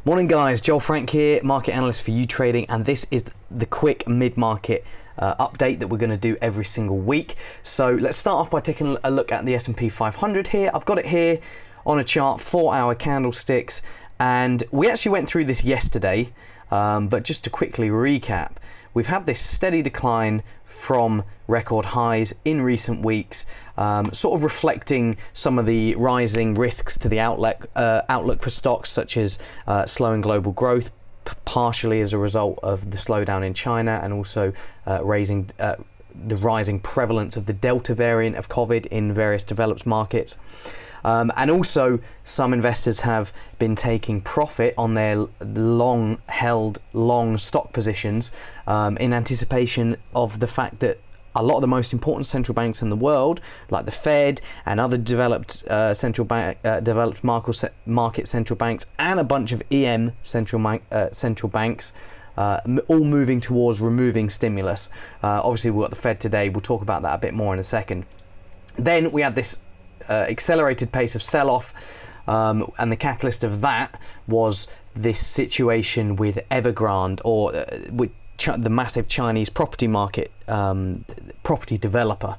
Morning guys, Joel Frank here, market analyst for YouTrading, and this is the quick mid-market update that we're going to do every single week. So let's start off by taking a look at the S&P 500 here. I've got it here on a chart, 4-hour candlesticks, and we actually went through this yesterday, but just to quickly recap, we've had this steady decline from record highs in recent weeks, sort of reflecting some of the rising risks to the outlook for stocks such as slowing global growth, partially as a result of the slowdown in China, and also the rising prevalence of the Delta variant of COVID in various developed markets. And also some investors have been taking profit on their long-held long stock positions in anticipation of the fact that a lot of the most important central banks in the world, like the Fed and other developed developed market central banks, and a bunch of EM central banks, all moving towards removing stimulus. Obviously, we've got the Fed today. We'll talk about that a bit more in a second. Then we had this accelerated pace of sell-off, and the catalyst of that was this situation with Evergrande, or with the massive Chinese property market, property developer,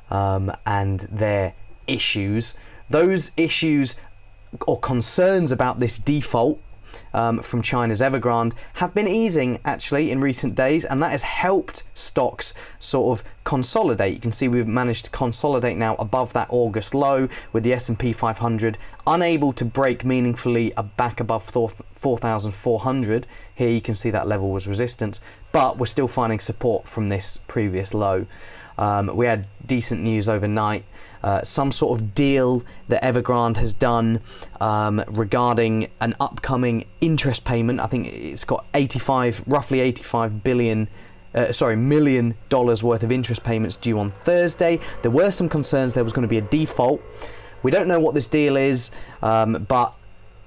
and their issues. Those issues or concerns about this default from China's Evergrande have been easing actually in recent days, and that has helped stocks sort of consolidate. You can see we've managed to consolidate now above that August low, with the S&P 500 unable to break meaningfully back above 4,400. Here you can see that level was resistance, but we're still finding support from this previous low. We had decent news overnight, some sort of deal that Evergrande has done regarding an upcoming interest payment. I think it's got roughly $85 million worth of interest payments due on Thursday. There were some concerns there was going to be a default. We don't know what this deal is, but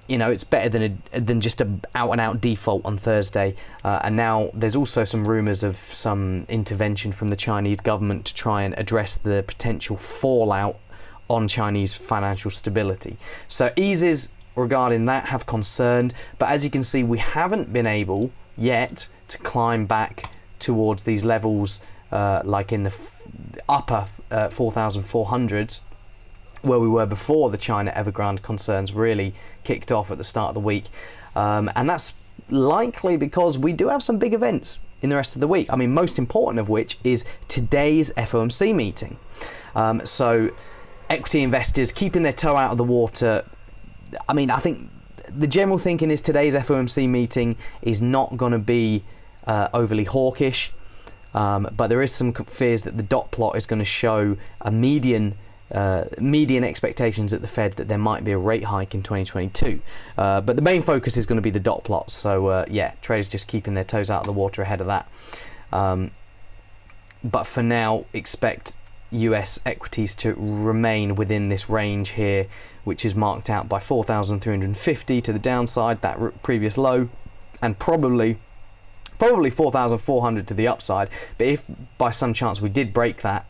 you know, it's better than just a out-and-out default on Thursday. And now there's also some rumours of some intervention from the Chinese government to try and address the potential fallout on Chinese financial stability. So eases regarding that have concerned, but as you can see, we haven't been able yet to climb back towards these levels, like in the upper 4,400s, where we were before the China Evergrande concerns really kicked off at the start of the week. And that's likely because we do have some big events in the rest of the week. I mean, most important of which is today's FOMC meeting. So equity investors keeping their toe out of the water. I mean, I think the general thinking is today's FOMC meeting is not going to be overly hawkish, but there is some fears that the dot plot is going to show a median expectations at the Fed that there might be a rate hike in 2022, but the main focus is going to be the dot plot. So yeah, traders just keeping their toes out of the water ahead of that. But for now, expect US equities to remain within this range here, which is marked out by 4,350 to the downside, that previous low, and probably 4,400 to the upside. But if by some chance we did break that,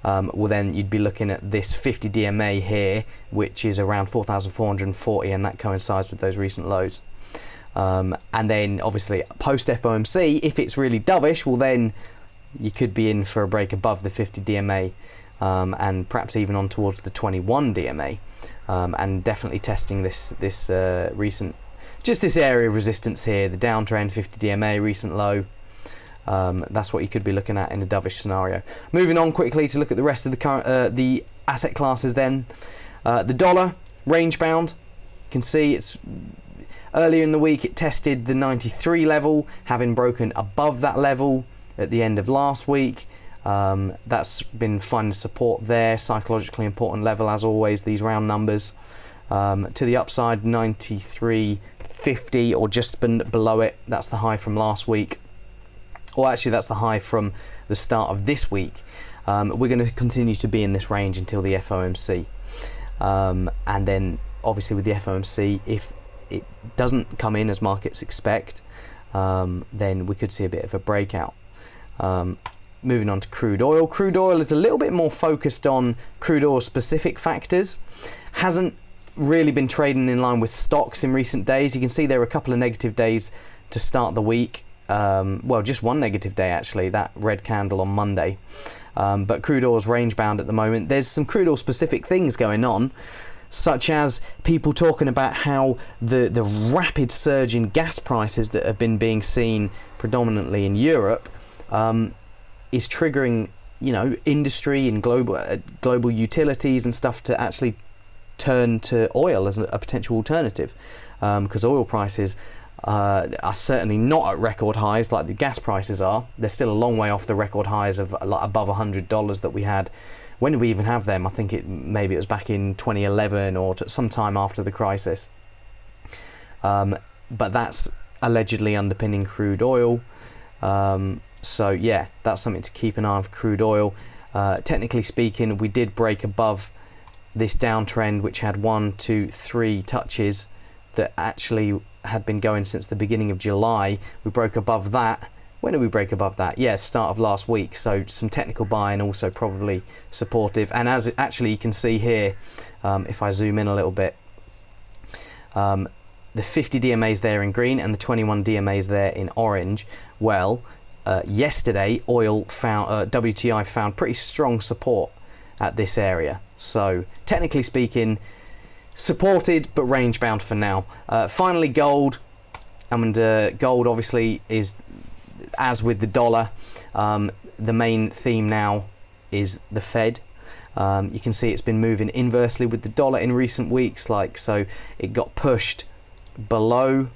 well then you'd be looking at this 50 DMA here, which is around 4,440, and that coincides with those recent lows. And then obviously post FOMC, if it's really dovish, well then you could be in for a break above the 50 DMA, and perhaps even on towards the 21 DMA, and definitely testing this recent, just this area of resistance here, the downtrend 50 DMA recent low. That's what you could be looking at in a dovish scenario. Moving on quickly to look at the rest of the current the asset classes then. The dollar, range bound. You can see it's earlier in the week it tested the 93 level, having broken above that level at the end of last week. That's been finding support there, psychologically important level as always, these round numbers. To the upside, 93.50 or just below it. That's the high from last week. Or actually that's the high from the start of this week. We're going to continue to be in this range until the FOMC. And then obviously with the FOMC, if it doesn't come in as markets expect, then we could see a bit of a breakout. moving on to crude oil. Crude oil is a little bit more focused on crude oil specific factors. Hasn't really been trading in line with stocks in recent days. You can see there are a couple of negative days to start the week. Well, just one negative day actually, that red candle on Monday. But crude oil is range bound at the moment. There's some crude oil specific things going on, such as people talking about how the rapid surge in gas prices that have been being seen predominantly in Europe is triggering, you know, industry and global utilities and stuff to actually turn to oil as a potential alternative, because oil prices are certainly not at record highs like the gas prices are. They're still a long way off the record highs of like above $100 that we had. When did we even have them? I think maybe it was back in 2011 or sometime after the crisis. But that's allegedly underpinning crude oil. So yeah, that's something to keep an eye on for crude oil. Technically speaking, we did break above this downtrend, which had 1, 2, 3 touches that actually had been going since the beginning of July. We broke above that. When did we break above that? Yeah, start of last week. So some technical buying, also probably supportive. And as actually you can see here, if I zoom in a little bit, the 50 DMAs there in green and the 21 DMAs there in orange. Well, yesterday oil found WTI found pretty strong support at this area. So technically speaking, supported but range bound for now. Finally, gold. And gold obviously is, as with the dollar, the main theme now is the Fed. You can see it's been moving inversely with the dollar in recent weeks, so it got pushed below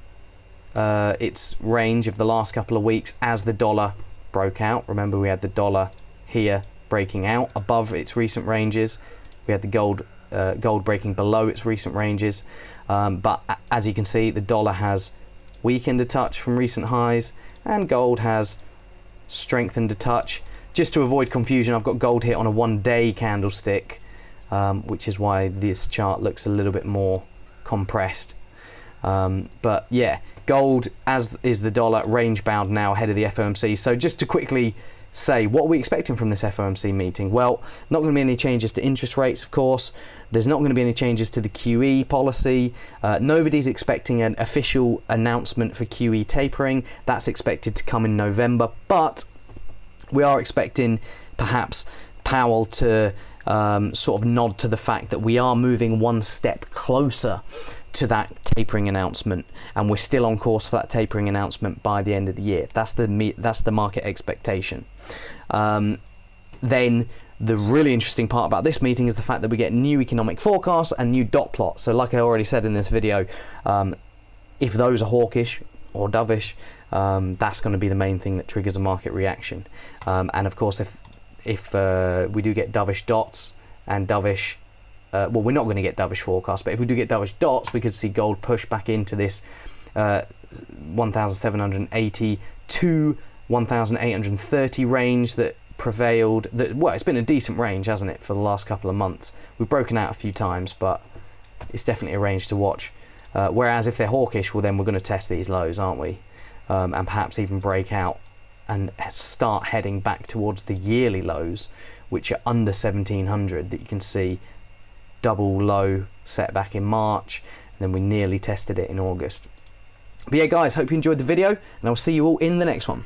its range of the last couple of weeks as the dollar broke out. Remember, we had the dollar here breaking out above its recent ranges. We had the gold breaking below its recent ranges, but as you can see, the dollar has weakened a touch from recent highs and gold has strengthened a touch. Just to avoid confusion, I've got gold here on a 1-day candlestick, which is why this chart looks a little bit more compressed. But yeah, gold, as is the dollar, range bound now ahead of the FOMC. So just to quickly say, what are we expecting from this FOMC meeting? Well, not going to be any changes to interest rates, of course. There's not going to be any changes to the QE policy. Nobody's expecting an official announcement for QE tapering. That's expected to come in November, but we are expecting perhaps Powell to sort of nod to the fact that we are moving one step closer to that tapering announcement, and we're still on course for that tapering announcement by the end of the year. That's the market expectation. Then the really interesting part about this meeting is the fact that we get new economic forecasts and new dot plots. So like I already said in this video, if those are hawkish or dovish, that's going to be the main thing that triggers a market reaction. And of course, if we do get dovish dots and dovish, well, we're not going to get dovish forecasts, but if we do get dovish dots, we could see gold push back into this 1,780 to 1,830 range that prevailed. Well, it's been a decent range, hasn't it, for the last couple of months. We've broken out a few times, but it's definitely a range to watch. Whereas if they're hawkish, well, then we're going to test these lows, aren't we? And perhaps even break out and start heading back towards the yearly lows, which are under 1,700, that you can see double low set back in March, and then we nearly tested it in August. But yeah, guys, hope you enjoyed the video, and I'll see you all in the next one.